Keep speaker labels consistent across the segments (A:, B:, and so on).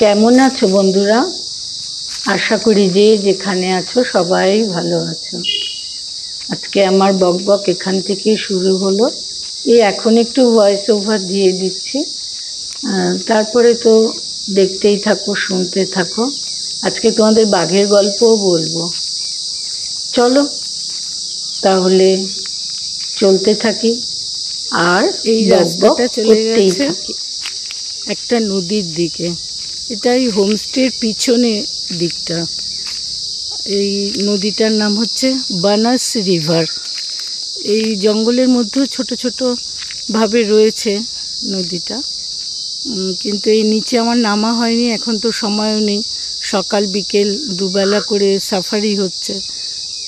A: কেমন আছো বন্ধুরা? আশা করি যে যেখানে আছো সবাই ভালো আছো। আজকে আমার বকবক এখান থেকে শুরু হলো। এখন একটু ভয়েস ওভার দিয়ে দিচ্ছি, তারপরে তো দেখতেই থাকো, শুনতে থাকো। আজকে তোমাদের বাঘের গল্পও বলবো। চলো তাহলে চলতে থাকি আর
B: এই রাস্তাটা চলে গেছে একটা নদীর দিকে। এটাই হোমস্টের পিছনে দিকটা। এই নদীটার নাম হচ্ছে বানাস রিভার। এই জঙ্গলের মধ্যেও ছোট ছোট ভাবে রয়েছে নদীটা, কিন্তু এই নিচে আমার নামা হয়নি, এখন তো সময়ও নেই। সকাল বিকেল দুবেলা করে সাফারি হচ্ছে,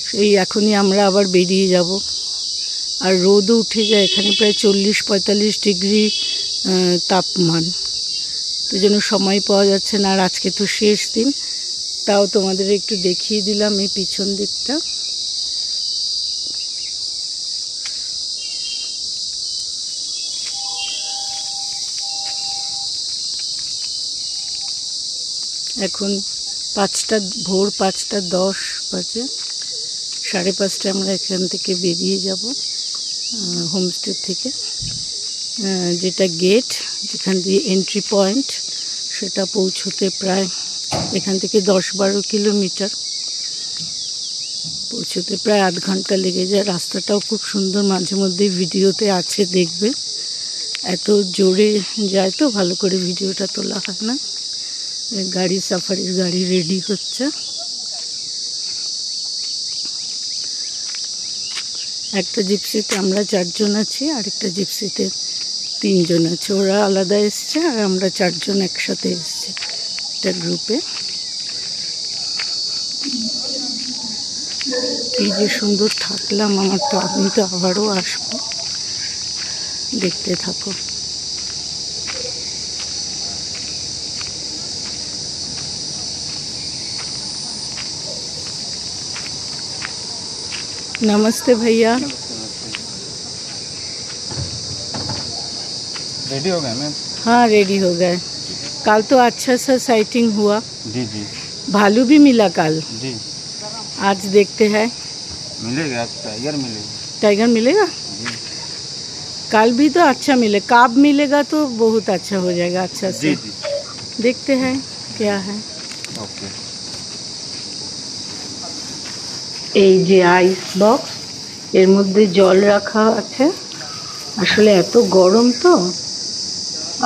B: সেই এখনই আমরা আবার বেরিয়ে যাব। আর রোদও উঠে যায়, এখানে প্রায় 40-45 ডিগ্রি তাপমান, তো যেন সময় পাওয়া যাচ্ছে না। আর আজকে তো শেষ দিন, তাও তোমাদের একটু দেখিয়ে দিলাম এই পিছন দিকটা। এখন ভোর 5:10 বাজে। 5:30 আমরা এখান থেকে বেরিয়ে যাব হোমস্টে থেকে। যেটা গেট, যেখান দিয়ে এন্ট্রি পয়েন্ট, সেটা পৌঁছতে প্রায় এখান থেকে 10-12 কিলোমিটার। পৌঁছতে প্রায় আধ ঘন্টা লেগে যায়। রাস্তাটাও খুব সুন্দর, মাঝে মধ্যে ভিডিওতে আছে, দেখবে। এত জোরে যায় তো ভালো করে ভিডিওটা তোলা হয় না। গাড়ি, সাফারির গাড়ি রেডি হচ্ছে। একটা জিপসিতে আমরা 4 জন আছি, আরেকটা জিপসিতে 3 জন আছে। ওরা আলাদা এসছে আর আমরা 4 জন একসাথে এসছি একটা গ্রুপে। কি যে সুন্দর থাকলাম, আমি তো আবারও আসবো। দেখতে থাকো। नमस्ते भैया।
C: रेडी हो गए मैम?
B: हाँ, रेडी हो गए। कल तो अच्छा सा साइटिंग हुआ।
C: जी जी।
B: भालू भी मिला कल
C: जी।
B: आज देखते हैं।
C: मिलेगा, आज टाइगर मिलेगा।
B: टाइगर मिलेगा
C: जी।
B: कल भी तो अच्छा मिले, काब मिलेगा तो बहुत अच्छा हो जाएगा। अच्छा से
C: जी जी।
B: देखते हैं क्या है।
C: ओके।
A: এই যে আইস বক্স, এর মধ্যে জল রাখা আছে। আসলে এত গরম তো।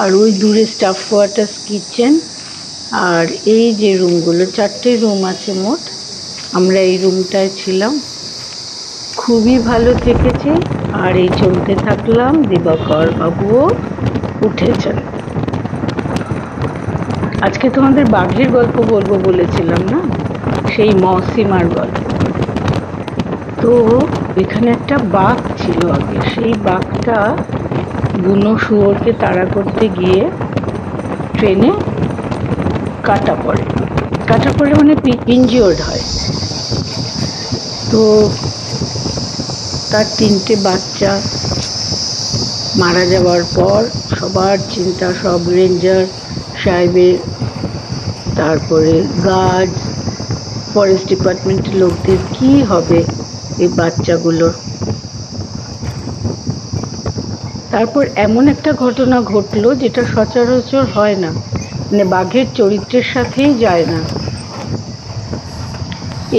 A: আর ওই দূরে স্টাফ কোয়ার্টার্স, কিচেন, আর এই যে রুমগুলো, 4টে রুম আছে মোট। আমরা এই রুমটায় ছিলাম, খুবই ভালো থেকেছি। আর এই চলতে থাকলাম, দিবাকর বাবুও উঠেছেন। আজকে তোমাদের বাঘের গল্প বলবো বলেছিলাম না, সেই মৌসিমার গল্প। তো এখানে একটা বাঘ ছিল আগে। সেই বাঘটা বুনো শুয়োরকে তাড়া করতে গিয়ে ট্রেনে কাটা পড়ে মানে ইনজিওর্ড হয়। তো তার 3টে বাচ্চা মারা যাওয়ার পর সবার চিন্তা, সব রেঞ্জার সাহেবের, তারপরে গার্ড, ফরেস্ট ডিপার্টমেন্টের লোকদের, কি হবে এই বাচ্চাগুলোর। তারপর এমন একটা ঘটনা ঘটলো যেটা সচরাচর হয় না, মানে বাঘের চরিত্রের সাথেই যায় না।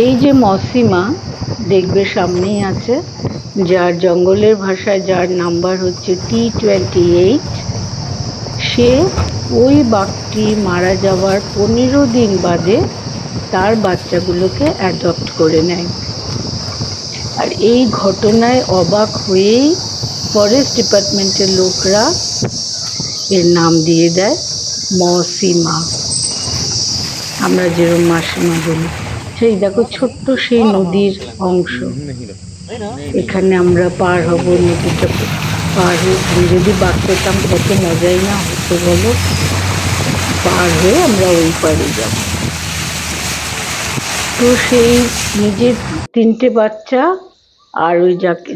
A: এই যে মৌসিমা দেখবে সামনেই আছে, যার জঙ্গলের ভাষায় যার নাম্বার হচ্ছে T28, সে ওই বাঘটি মারা যাওয়ার 15 দিন বাদে তার বাচ্চাগুলোকে অ্যাডপ্ট করে নেয়। আর এই ঘটনায় অবাক হয়েই ফরেস্ট ডিপার্টমেন্টের লোকরা এর নাম দিয়ে দেয় মৌসিমা। আমরা যেরকম মাসিমা বলি। সেই দেখো ছোট্ট সেই নদীর অংশ, এখানে আমরা পার হব। নদীটা পার হয়ে যদি বাঘ পেতাম কত মজাই না হতো বলো। পার হয়ে আমরা ওই পারে যাব। তো সেই নিজের 3টে বাচ্চা আর ওই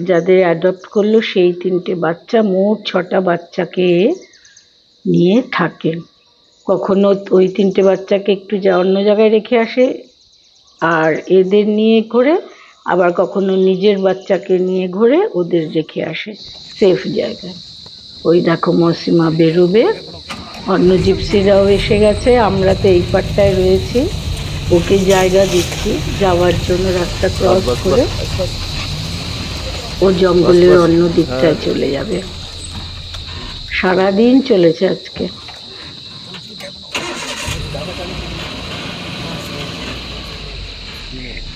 A: যাদের অ্যাডপ্ট করলো সেই 3টে বাচ্চা, মোট 6টা বাচ্চাকে নিয়ে থাকেন। কখনো ওই 3টে বাচ্চাকে একটু অন্য জায়গায় রেখে আসে, আর এদের নিয়ে ঘোরে, আবার কখনো নিজের বাচ্চাকে নিয়ে ঘোরে ওদের রেখে আসে সেফ জায়গায়। ওই দেখো মৌসিমা বেরোবে, অন্য জিপসিরাও এসে গেছে, আমরা তো এই পাটটায় রয়েছি, ওকে জায়গা দিচ্ছি যাওয়ার জন্য রাস্তা ক্রস করে। ও জঙ্গলের অন্য দিকটায় চলে যাবে। সারাদিন চলেছে আজকে।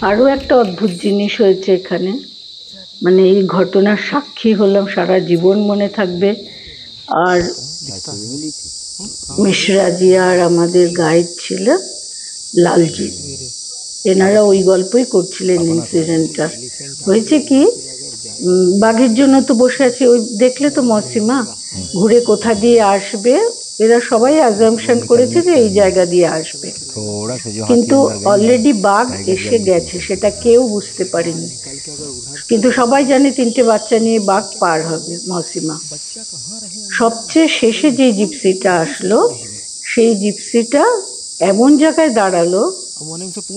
A: আরো একটা অদ্ভুত জিনিস হয়েছে এখানে, মানে এই ঘটনার সাক্ষী হলাম, সারা জীবন মনে থাকবে। আর মিশ্রাজি আর আমাদের গাইড ছিল লালজি, এনারা ওই গল্পই করছিলেন। ইনসিডেন্টটা হয়েছে কি, বাঘের জন্য তো বসে আছে, ওই দেখলে তো মৌসিমা ঘুরে কোথা দিয়ে আসবে, এরা সবাই অ্যাজাম্পশন করেছে যে এই জায়গা দিয়ে আসবে, কিন্তু অলরেডি বাঘ এসে গেছে, সেটা কেউ বুঝতে পারেনি। কিন্তু সবাই জানে 3টে বাচ্চা নিয়ে বাঘ পার হবে মৌসিমা। সবচেয়ে শেষে যে জিপসিটা আসলো, সেই জিপসিটা এমন জায়গায় দাঁড়ালো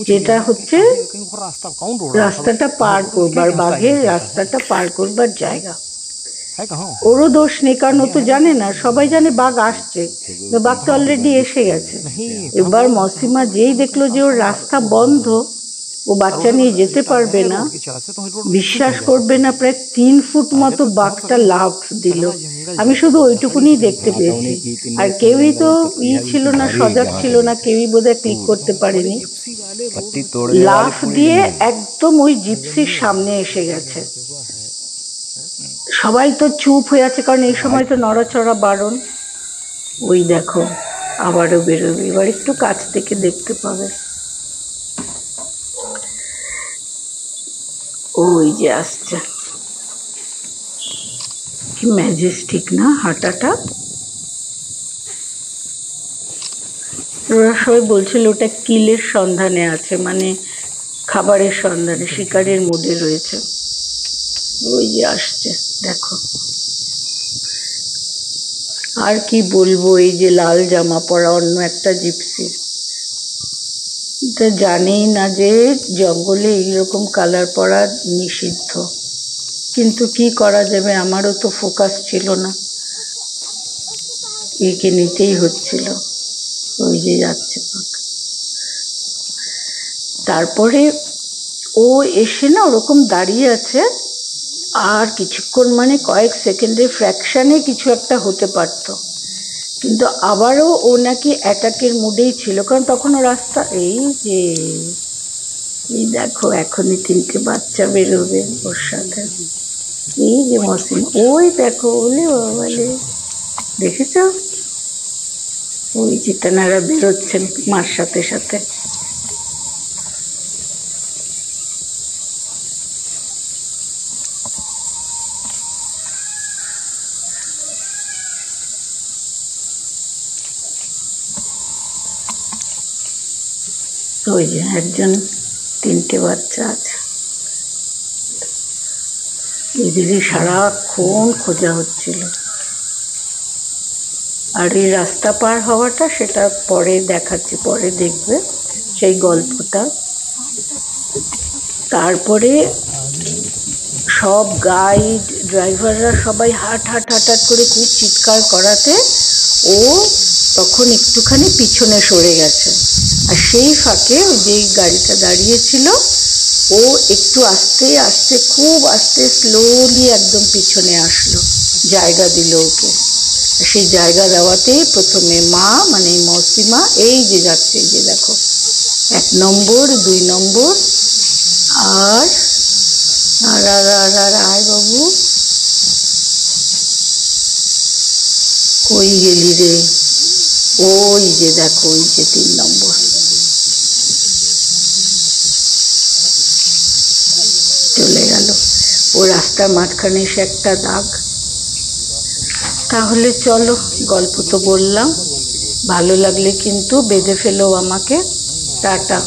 A: যেটা হচ্ছে রাস্তাটা পার করবার, বাঘের রাস্তাটা পার করবার জায়গা। ওরও দোষ নেই, কারণ ও তো জানে না, সবাই জানে বাঘ আসছে, বাঘ তো অলরেডি এসে গেছে। এবার মৌসিমা যেই দেখলো যে ওর রাস্তা বন্ধ, ও বাচ্চা নিয়ে যেতে পারবে না, বিশ্বাস করবে না, প্রায় 3 ফুট মতো বাঘটা লাফ দিল। আমি শুধু ওইটুকুনি দেখতে পেয়েছি, আর কেউই তো ছিল না, সজাগ ছিল না, কেউই বোধহয় ক্লিক করতে পারেনি। লাফ দিয়ে একদম ওই জিপসির সামনে এসে গেছে। সবাই তো চুপ হয়ে আছে, কারণ এই সময় তো নড়াচড়া বারণ। ওই দেখো আবারও বেরোবে, এবার একটু কাছ থেকে দেখতে পাবে। ওই যে আসছে, কি ম্যাজেস্টিক না হাঁটাটা। ওরা সবাই বলছিল ওটা কিলের সন্ধানে আছে, মানে খাবারের সন্ধানে, শিকারের মুডে রয়েছে। ওই যে আসছে দেখো। আর কি বলবো, এই যে লাল জামা পরা অন্য একটা জিপসি, এটা জানেই না যে জঙ্গলে এইরকম কালার পরা নিষিদ্ধ, কিন্তু কি করা যাবে, আমারও তো ফোকাস ছিল না, একে নিতেই হচ্ছিল। ওই যে যাচ্ছে। তারপরে ও এসে না ওরকম দাঁড়িয়ে আছে, আর কিছুক্ষণ, মানে কয়েক সেকেন্ডের ফ্র্যাকশনে কিছু একটা হতে পারত, কিন্তু আবারও ও নাকি অ্যাটাকের মুডেই ছিল, কারণ তখনও রাস্তা, এই যে এই দেখো এখনই 3টে বাচ্চা বেরোবে ওর সাথে। এই যে মৌসিম, ওই দেখো, বলে বাবালে, দেখেছ ওই যে তেনারা বেরোচ্ছেন মার সাথে সাথে। ওই যে একজন, 3টে বাচ্চা আছে, এদিকে সারাক্ষণ খোঁজা হচ্ছিল। আর এই রাস্তা পার হওয়াটা, সেটা পরে দেখাচ্ছি, পরে দেখবে সেই গল্পটা। তারপরে সব গাইড ড্রাইভাররা সবাই হাট করে খুব চিৎকার করাতে ও তখন একটুখানি পিছনে সরে গেছে, আর সেই ফাঁকে যেই গাড়িটা দাঁড়িয়েছিল ও একটু আস্তে খুব আস্তে স্লোলি একদম পিছনে আসলো, জায়গা দিল ওকে। সেই জায়গা দেওয়াতেই প্রথমে মা, মানে মৌসিমা, এই যে যাচ্ছে, এই যে দেখো 1 নম্বর 2 নম্বর, আর আয় বাবু, কই গেলি রে, ওই যে দেখো, ওই যে 3 নম্বর। চলে গেল ও রাস্তার মাঝখানে এসে একটা দাগ। তাহলে চলো, গল্প তো বললাম, ভালো লাগলে কিন্তু বেঁধে ফেলো আমাকে। টাটা।